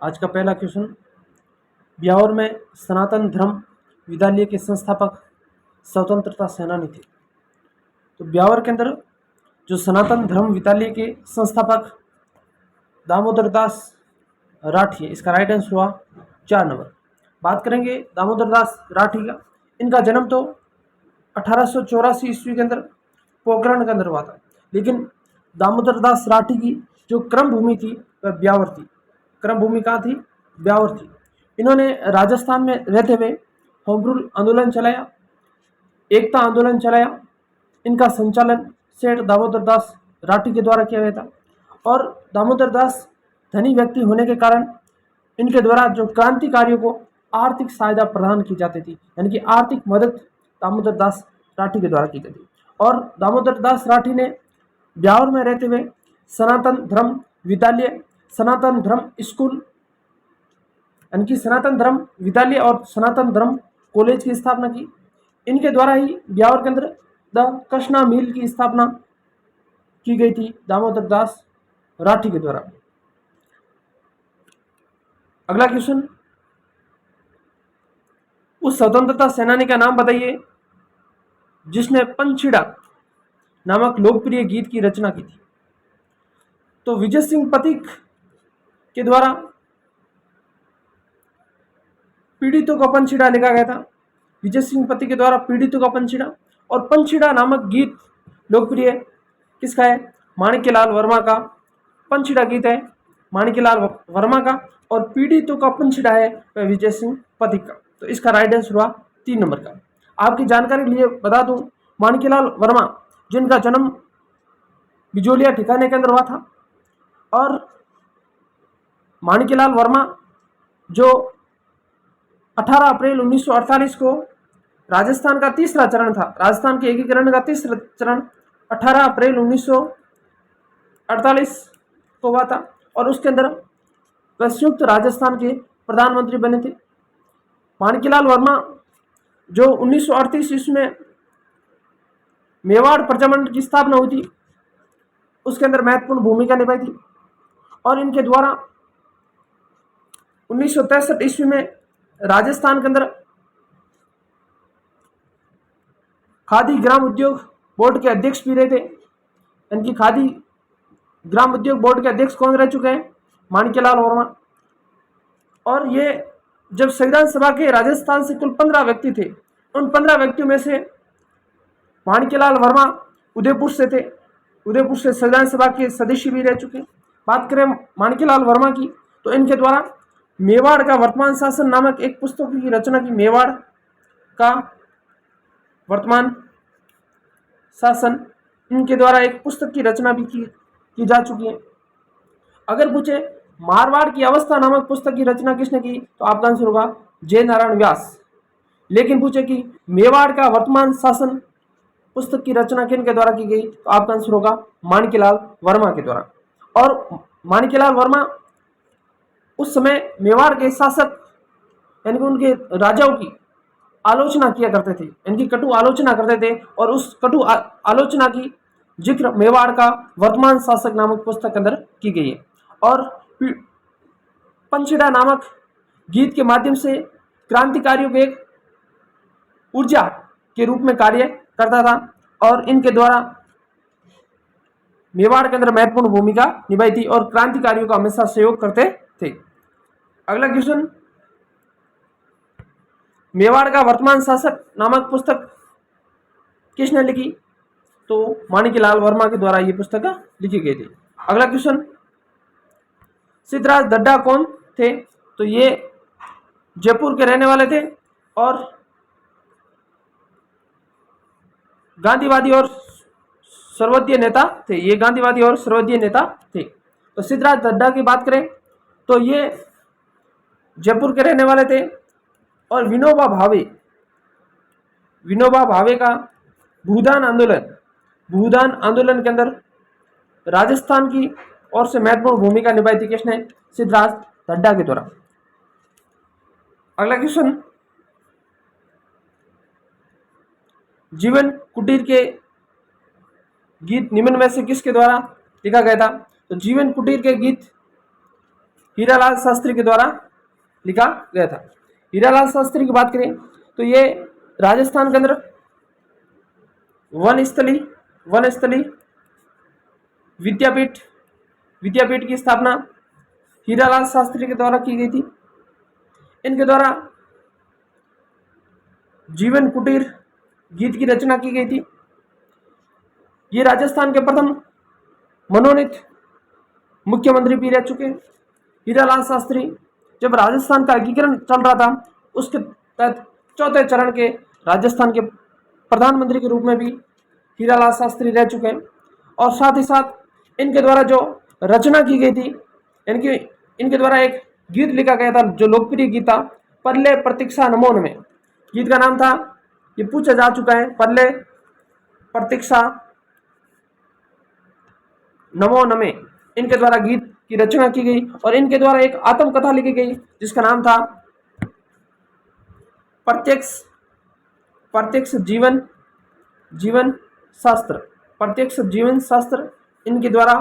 आज का पहला क्वेश्चन, ब्यावर में सनातन धर्म विद्यालय के संस्थापक स्वतंत्रता सेनानी थे। तो ब्यावर के अंदर जो सनातन धर्म विद्यालय के संस्थापक दामोदर दास राठी है, इसका राइट आंसर हुआ 4 नंबर। बात करेंगे दामोदर दास राठी का। इनका जन्म तो 1884 ईस्वी के अंदर पोखरण के अंदर हुआ था, लेकिन दामोदर दास राठी की जो कर्म भूमि थी वह ब्यावर थी। कर्म भूमि कहाँ थी? ब्यावर थी। इन्होंने राजस्थान में रहते हुए होम रूल आंदोलन चलाया, एकता आंदोलन चलाया। इनका संचालन सेठ दामोदर दास राठी के द्वारा किया गया था, और दामोदर दास धनी व्यक्ति होने के कारण इनके द्वारा जो क्रांतिकारियों को आर्थिक सहायता प्रदान की जाती थी, यानी कि आर्थिक मदद दामोदर दास राठी के द्वारा की गई थी। और दामोदर दास राठी ने ब्यावर में रहते हुए सनातन धर्म विद्यालय, सनातन धर्म स्कूल, यानी कि सनातन धर्म विद्यालय और सनातन धर्म कॉलेज की स्थापना की। इनके द्वारा ही ब्यावर के अंदर द कृष्णा मिल की स्थापना की गई थी दामोदर दास राठी के द्वारा। अगला क्वेश्चन, उस स्वतंत्रता सेनानी का नाम बताइए जिसने पंछीड़ा नामक लोकप्रिय गीत की रचना की थी। तो विजय सिंह पथिक के द्वारा पीड़ितों का पंछीड़ा लिखा गया था। विजय सिंह पथिक के द्वारा पीड़ितों का पंछीड़ा, और पंछीड़ा नामक गीत लोकप्रिय किसका है? माणिक्यलाल वर्मा का पंछीड़ा गीत है माणिक्यलाल वर्मा का, और पीड़ितों का पंछीड़ा है वह विजय सिंह पथिक का। तो इसका राइट आंसर हुआ 3 नंबर का। आपकी जानकारी के लिए बता दूं, माणिक्यलाल वर्मा जिनका जन्म बिजोलिया ठिकाने के अंदर हुआ था, और माणिक्यलाल वर्मा जो 18 अप्रैल 1948 को राजस्थान का तीसरा चरण था, राजस्थान के एकीकरण का तीसरा चरण 18 अप्रैल 1948 को हुआ था, और उसके अंदर वह संयुक्त राजस्थान के प्रधानमंत्री बने थे। माणिक्यलाल वर्मा जो 1938 ईस्वी में मेवाड़ प्रजामंडल की स्थापना हुई थी, उसके अंदर महत्वपूर्ण भूमिका निभाई थी, और इनके द्वारा 1963 ईस्वी में राजस्थान के अंदर खादी ग्राम उद्योग बोर्ड के अध्यक्ष भी रहे थे। इनकी खादी ग्राम उद्योग बोर्ड के अध्यक्ष कौन रह चुके हैं? माणिक्यलाल वर्मा। और ये जब संविधान सभा के राजस्थान से कुल 15 व्यक्ति थे, उन 15 व्यक्तियों में से माणिक्यलाल वर्मा उदयपुर से थे, उदयपुर से संविधान सभा के सदस्य भी रह चुके। बात करें माणिक्यलाल वर्मा की, तो इनके द्वारा मेवाड़ का वर्तमान शासन नामक एक पुस्तक की रचना की। मेवाड़ का वर्तमान शासन, इनके द्वारा एक पुस्तक की रचना भी की जा चुकी है। अगर पूछे मारवाड़ की अवस्था नामक पुस्तक की रचना किसने की, तो आपका आंसर होगा जय नारायण व्यास। लेकिन पूछे कि मेवाड़ का वर्तमान शासन पुस्तक की रचना किन के द्वारा की गई, तो आपका आंसर होगा माणिक्यलाल वर्मा के द्वारा। और माणिक्यलाल वर्मा उस समय मेवाड़ के शासक यानी कि उनके राजाओं की आलोचना किया करते थे, इनकी कटु आलोचना करते थे, और उस कटु आलोचना की जिक्र मेवाड़ का वर्तमान शासक नामक पुस्तक के अंदर की गई है। और पंछीड़ा नामक गीत के माध्यम से क्रांतिकारियों के एक ऊर्जा के रूप में कार्य करता था, और इनके द्वारा मेवाड़ के अंदर महत्वपूर्ण भूमिका निभाई थी, और क्रांतिकारियों का हमेशा सहयोग करते थे। अगला क्वेश्चन, मेवाड़ का वर्तमान शासक नामक पुस्तक किसने लिखी, तो माणिक्यलाल वर्मा के द्वारा ये पुस्तक लिखी गई थी। अगला क्वेश्चन, सिद्धराज दड्डा कौन थे, तो ये जयपुर के रहने वाले थे, और गांधीवादी और सर्वोदय नेता थे। ये गांधीवादी और सर्वोदय नेता थे। तो सिद्धराज दड्डा की बात करें तो ये जयपुर के रहने वाले थे, और विनोबा भावे का भूदान आंदोलन के अंदर राजस्थान की ओर से महत्वपूर्ण भूमिका निभाई थी किसने? सिद्धराज दड्डा के द्वारा। अगला क्वेश्चन, जीवन कुटीर के गीत निम्न में से किसके द्वारा लिखा गया था, तो जीवन कुटीर के गीत हीरालाल शास्त्री के द्वारा लिखा गया था। हीरालाल शास्त्री की बात करें तो ये राजस्थान के अंदर वनस्थली विद्यापीठ की स्थापना हीरालाल शास्त्री के द्वारा की गई थी। इनके द्वारा जीवन कुटीर गीत की रचना की गई थी। ये राजस्थान के प्रथम मनोनीत मुख्यमंत्री भी रह चुके हैं। हीरालाल शास्त्री जब राजस्थान का एकीकरण चल रहा था उसके तहत चौथे चरण के राजस्थान के प्रधानमंत्री के रूप में भी हीरालाल शास्त्री रह चुके हैं। और साथ ही साथ इनके द्वारा जो रचना की गई थी, इनके द्वारा एक गीत लिखा गया था जो लोकप्रिय गीत था, परले प्रतीक्षा नमो नमे। गीत का नाम था, ये पूछा जा चुका है, परले प्रतीक्षा नमो नमे। इनके द्वारा गीत की रचना की गई और इनके द्वारा एक आत्मकथा लिखी गई जिसका नाम था प्रत्यक्ष जीवन शास्त्र। इनके द्वारा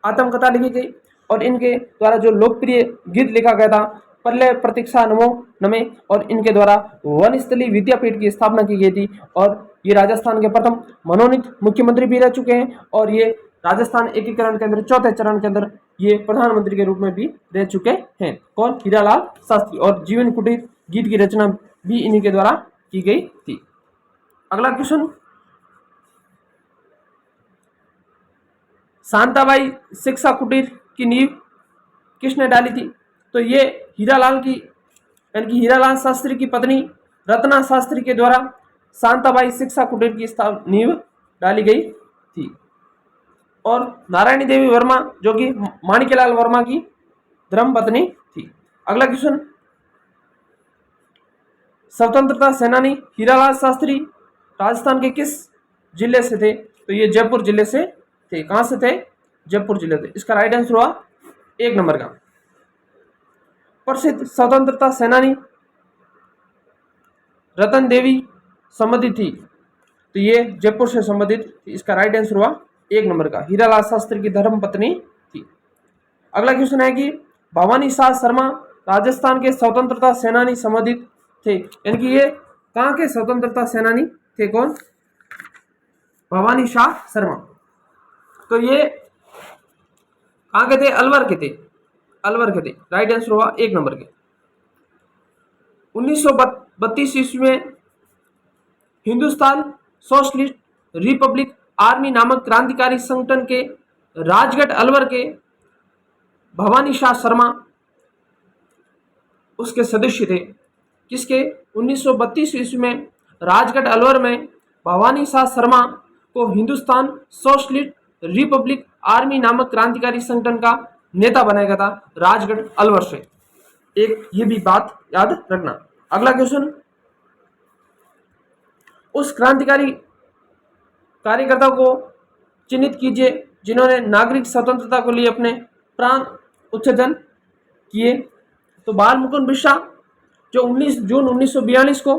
आत्मकथा लिखी गई और इनके द्वारा जो लोकप्रिय गीत लिखा गया था, परले प्रतीक्षा नमो नमे, और इनके द्वारा वनस्थली विद्यापीठ की स्थापना की गई थी। और ये राजस्थान के प्रथम मनोनीत मुख्यमंत्री भी रह चुके हैं और ये राजस्थान एकीकरण के अंदर चौथे चरण के अंदर ये प्रधानमंत्री के रूप में भी रह चुके हैं। कौन? हीरालाल शास्त्री। और जीवन कुटीर गीत की रचना भी इन्हीं के द्वारा की गई थी। अगला क्वेश्चन, शांताबाई शिक्षा कुटीर की नींव किसने डाली थी? तो ये हीरालाल शास्त्री की पत्नी रत्ना शास्त्री के द्वारा शांताबाई शिक्षा कुटीर की नींव डाली गई थी। और नारायणी देवी वर्मा जो कि माणिक्यलाल वर्मा की धर्मपत्नी थी। अगला क्वेश्चन, स्वतंत्रता सेनानी हीरालाल शास्त्री राजस्थान के किस जिले से थे? तो ये जयपुर जिले से थे। कहां से थे? जयपुर जिले से। इसका राइट आंसर हुआ 1 नंबर का। प्रसिद्ध स्वतंत्रता सेनानी रतन देवी संबंधित थी, तो ये जयपुर से संबंधित थी। इसका राइट आंसर हुआ 1 नंबर का। हीरालाल शास्त्री की धर्मपत्नी थी। अगला क्वेश्चन है कि भवानी शाह शर्मा राजस्थान के स्वतंत्रता सेनानी संबंधित थे, यानी कि ये कहाँ के स्वतंत्रता सेनानी थे? कौन? भवानी शाह शर्मा। तो ये कहाँ के थे? अलवर के थे। राइट आंसर हुआ 1 नंबर के। 1932 ईस्वी में हिंदुस्तान सोशलिस्ट रिपब्लिक आर्मी नामक क्रांतिकारी संगठन के राजगढ़ अलवर के भवानी शाह शर्मा उसके सदस्य थे। किसके? 1932 ईस्वी में राजगढ़ अलवर में भवानी शाह शर्मा को हिंदुस्तान सोशलिस्ट रिपब्लिक आर्मी नामक क्रांतिकारी संगठन का नेता बनाया गया था राजगढ़ अलवर से। एक ये भी बात याद रखना। अगला क्वेश्चन, उस क्रांतिकारी कार्यकर्ता को चिन्हित कीजिए जिन्होंने नागरिक स्वतंत्रता को लिए अपने प्राण उत्सर्जन किए। तो बाल मुकुंद मिश्रा जो 19 जून 1942 को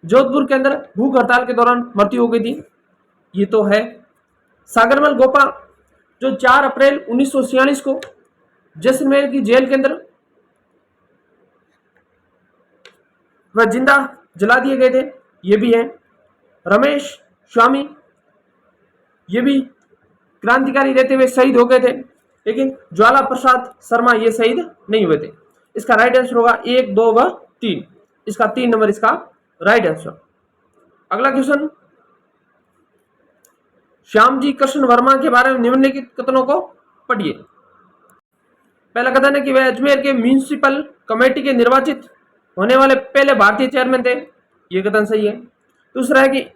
जोधपुर के अंदर भूख हड़ताल के दौरान मृत्यु हो गई थी, ये तो है। सागरमल गोपा जो 4 अप्रैल 1946 को जैसलमेर की जेल के अंदर वह जिंदा जला दिए गए थे, ये भी है। रमेश स्वामी ये भी क्रांतिकारी रहते हुए शहीद हो गए थे, लेकिन ज्वाला प्रसाद शर्मा ये शहीद नहीं हुए थे। इसका राइट आंसर होगा 1, 2 व 3। इसका 3 नंबर इसका राइट आंसर। अगला क्वेश्चन, श्यामजी कृष्ण वर्मा के बारे में निम्नलिखित कथनों को पढ़िए। पहला कथन है कि वह अजमेर के म्यूनिसिपल कमेटी के निर्वाचित होने वाले पहले भारतीय चेयरमैन थे, ये कथन सही है। दूसरा है कि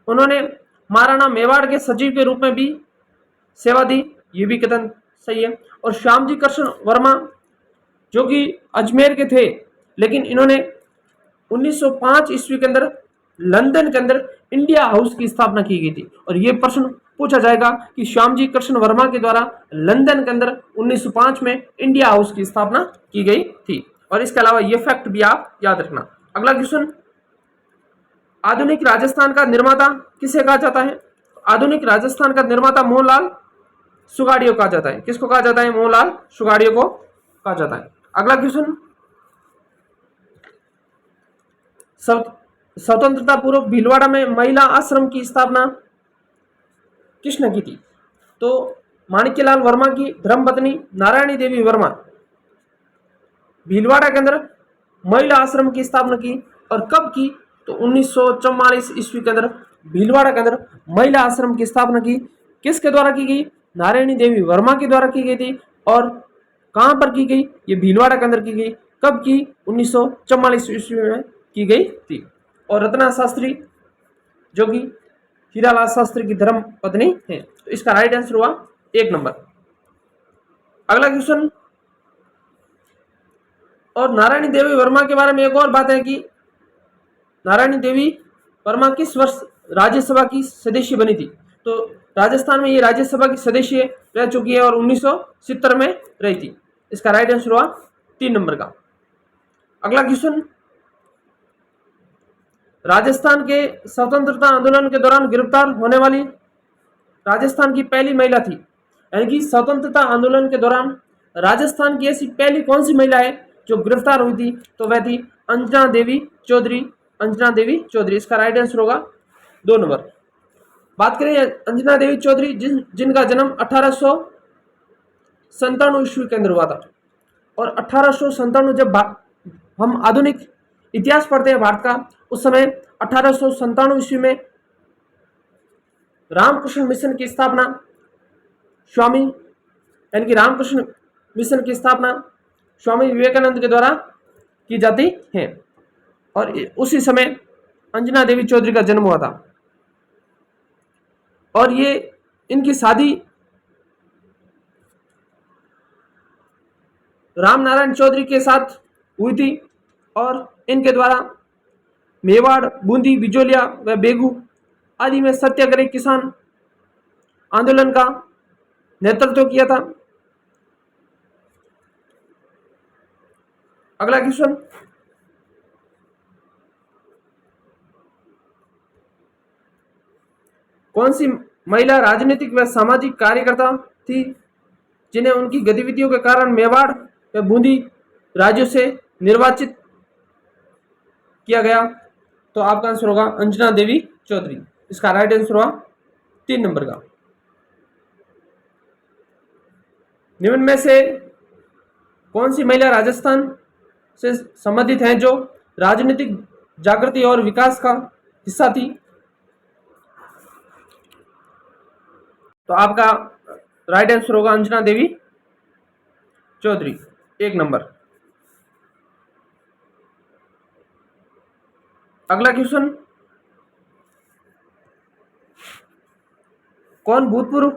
उन्होंने महाराणा मेवाड़ के सचिव के रूप में भी सेवा दी, ये भी कथन सही है। और श्यामजी कृष्ण वर्मा जो कि अजमेर के थे, लेकिन इन्होंने 1905 ईस्वी के अंदर लंदन के अंदर इंडिया हाउस की स्थापना की गई थी। और ये प्रश्न पूछा जाएगा कि श्यामजी कृष्ण वर्मा के द्वारा लंदन के अंदर 1905 में इंडिया हाउस की स्थापना की गई थी। और इसके अलावा ये फैक्ट भी आप याद रखना। अगला क्वेश्चन, आधुनिक राजस्थान का निर्माता किसे कहा जाता है? आधुनिक राजस्थान का निर्माता मोहनलाल सुगाड़िया कहा जाता है। किसको कहा जाता है? मोहनलाल सुगाड़िया को कहा जाता है। अगला क्वेश्चन, स्वतंत्रता पूर्व भीलवाड़ा में महिला आश्रम की स्थापना किसने की थी? तो माणिक्यलाल वर्मा की धर्मपत्नी नारायणी देवी वर्मा भीलवाड़ा के अंदर महिला आश्रम की स्थापना की। और कब की? तो 1944 ईस्वी के अंदर भीलवाड़ा के अंदर महिला आश्रम की स्थापना की। किसके द्वारा की गई? नारायणी देवी वर्मा के द्वारा की गई थी। और कहां पर की गई? ये भीलवाड़ा के अंदर की गई। कब की? 1944 ईस्वी में की गई थी। और रत्ना शास्त्री जो कि हीरालाल शास्त्री की धर्म पत्नी है। तो इसका राइट आंसर हुआ 1 नंबर। अगला क्वेश्चन, और नारायणी देवी वर्मा के बारे में एक और बात है कि नारायणी देवी वर्मा किस वर्ष राज्यसभा की सदस्य बनी थी? तो राजस्थान में ये राज्यसभा की सदस्य रह चुकी है और 1970 में रही थी। इसका राइट आंसर हुआ 3 नंबर का। अगला क्वेश्चन, राजस्थान के स्वतंत्रता आंदोलन के दौरान गिरफ्तार होने वाली राजस्थान की पहली महिला थी। यानी कि स्वतंत्रता आंदोलन के दौरान राजस्थान की ऐसी पहली कौन सी महिला है जो गिरफ्तार हुई थी? तो वह थी अंजना देवी चौधरी। अंजना देवी चौधरी, इसका राइट आंसर होगा 2 नंबर। बात करें अंजना देवी चौधरी जिनका जन्म 1897 ईस्वी के अंदर हुआ था। और 1897 जब हम आधुनिक इतिहास पढ़ते हैं भारत का, उस समय 1897 ईस्वी में रामकृष्ण मिशन की स्थापना स्वामी यानी कि रामकृष्ण मिशन की स्थापना स्वामी विवेकानंद के द्वारा की जाती है। और उसी समय अंजना देवी चौधरी का जन्म हुआ था। और ये इनकी शादी राम नारायण चौधरी के साथ हुई थी। और इनके द्वारा मेवाड़, बूंदी, बिजोलिया व बेगू आदि में सत्याग्रह किसान आंदोलन का नेतृत्व किया था। अगला क्वेश्चन, कौन सी महिला राजनीतिक व सामाजिक कार्यकर्ता थी जिन्हें उनकी गतिविधियों के कारण मेवाड़ व बूंदी राज्यों से निर्वाचित किया गया? तो आपका आंसर होगा अंजना देवी चौधरी। इसका राइट आंसर हुआ 3 नंबर का। निम्न में से कौन सी महिला राजस्थान से संबंधित है जो राजनीतिक जागृति और विकास का हिस्सा थी? तो आपका राइट आंसर होगा अंजना देवी चौधरी, 1 नंबर। अगला क्वेश्चन, कौन भूतपूर्व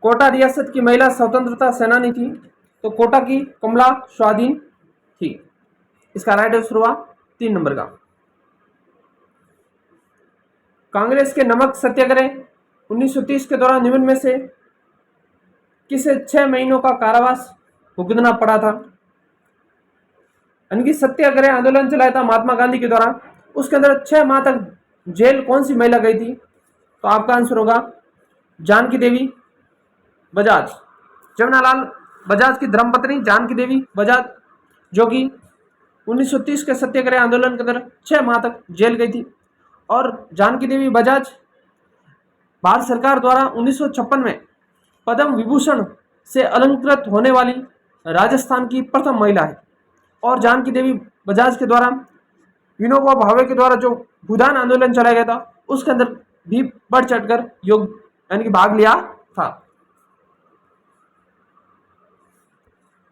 कोटा रियासत की महिला स्वतंत्रता सेनानी थी? तो कोटा की कमला स्वाधीन थी। इसका राइट आंसर हुआ 3 नंबर का। कांग्रेस के नमक सत्याग्रह 1930 के दौरान निम्न में से किसे 6 महीनों का कारावास भुगतना पड़ा था? यानी कि सत्याग्रह आंदोलन चलाया था महात्मा गांधी के द्वारा, उसके अंदर 6 माह तक जेल कौन सी महिला गई थी? तो आपका आंसर होगा जानकी देवी बजाज। जवाहरलाल बजाज की धर्मपत्नी जानकी देवी बजाज जो कि 1930 के सत्याग्रह आंदोलन के अंदर 6 माह तक जेल गई थी। और जानकी देवी बजाज भारत सरकार द्वारा 1956 में पद्म विभूषण से अलंकृत होने वाली राजस्थान की प्रथम महिला है। और जानकी देवी बजाज के द्वारा विनोबा भावे के द्वारा जो भूदान आंदोलन चलाया गया था उसके अंदर भी बढ़ चढ़कर योग यानी कि भाग लिया था।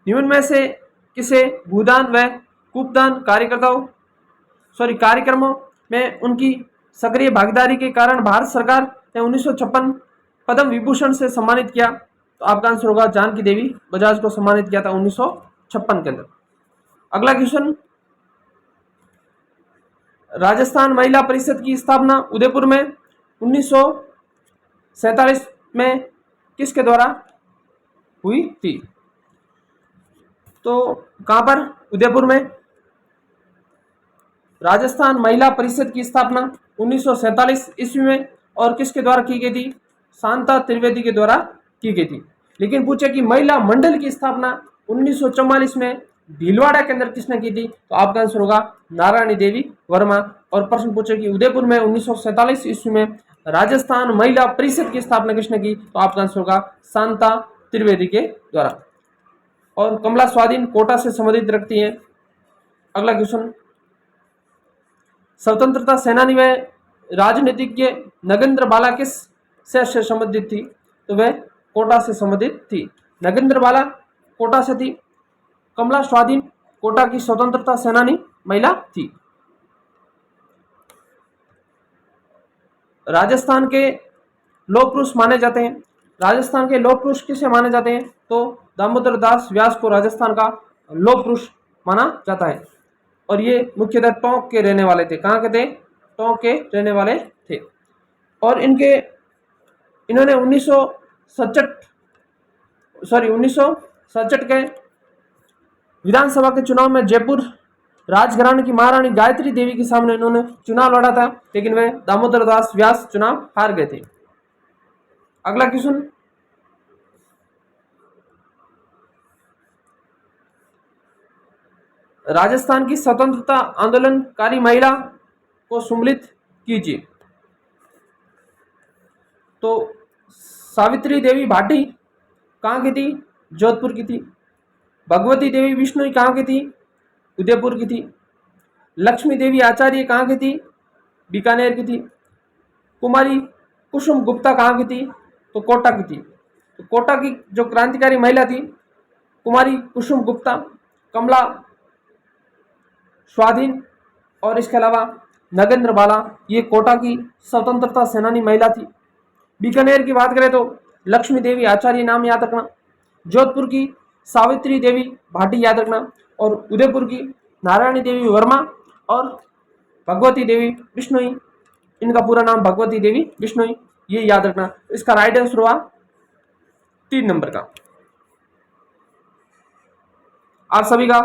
निम्न में से किसे भूदान व कूपदान कार्यक्रमों में उनकी सक्रिय भागीदारी के कारण भारत सरकार ने 1956 पद्म विभूषण से सम्मानित किया? तो आपका आंसर होगा जानकी देवी बजाज को सम्मानित किया था 1956 के अंदर। अगला क्वेश्चन, राजस्थान महिला परिषद की स्थापना उदयपुर में 1947 में किसके द्वारा हुई थी? तो कहां पर? उदयपुर में। राजस्थान महिला परिषद की स्थापना 1947 ईस्वी में और किसके द्वारा की गई थी? शांता त्रिवेदी के द्वारा की गई थी। लेकिन पूछे कि महिला मंडल की स्थापना 1944 में भीलवाड़ा के अंदर किसने की थी? तो आपका आंसर होगा नारायणी देवी वर्मा। और प्रश्न पूछे कि उदयपुर में 1947 ईस्वी में राजस्थान महिला परिषद की स्थापना किसने की? तो आपका आंसर होगा शांता त्रिवेदी के द्वारा। और कमला स्वाधीन कोटा से संबंधित रखती है। अगला क्वेश्चन, स्वतंत्रता सेनानी व राजनीतिज्ञ नगेंद्र बाला किस से संबंधित थी? तो वह कोटा से संबंधित थी। नगेंद्र बाला कोटा से थी। कमला स्वाधीन कोटा की स्वतंत्रता सेनानी महिला थी। राजस्थान के लौह पुरुष माने जाते हैं। राजस्थान के लौह पुरुष किसे माने जाते हैं? तो दामोदर दास व्यास को राजस्थान का लौह पुरुष माना जाता है। और ये मुख्यतः टोंक के रहने वाले थे। कहाँ के थे? टोंक के रहने वाले थे। और इन्होंने 1967 के विधानसभा के चुनाव में जयपुर राजघराने की महारानी गायत्री देवी के सामने इन्होंने चुनाव लड़ा था, लेकिन वे दामोदर दास व्यास चुनाव हार गए थे। अगला क्वेश्चन, राजस्थान की स्वतंत्रता आंदोलनकारी महिला को सम्मिलित कीजिए। तो सावित्री देवी भाटी कहाँ की थी? जोधपुर की थी। भगवती देवी बिश्नोई कहाँ की थी? उदयपुर की थी। लक्ष्मी देवी आचार्य कहाँ की थी? बीकानेर की थी। कुमारी कुसुम गुप्ता कहाँ की थी? तो कोटा की थी। तो कोटा की जो क्रांतिकारी महिला थी कुमारी कुसुम गुप्ता, कमला स्वाधीन और इसके अलावा नगेंद्र बाला, ये कोटा की स्वतंत्रता सेनानी महिला थी। बीकानेर की बात करें तो लक्ष्मी देवी आचार्य नाम याद रखना। जोधपुर की सावित्री देवी भाटी याद रखना। और उदयपुर की नारायणी देवी वर्मा और भगवती देवी बिश्नोई, इनका पूरा नाम भगवती देवी बिश्नोई, ये याद रखना। इसका राइट आंसर हुआ 3 नंबर का। आप सभी का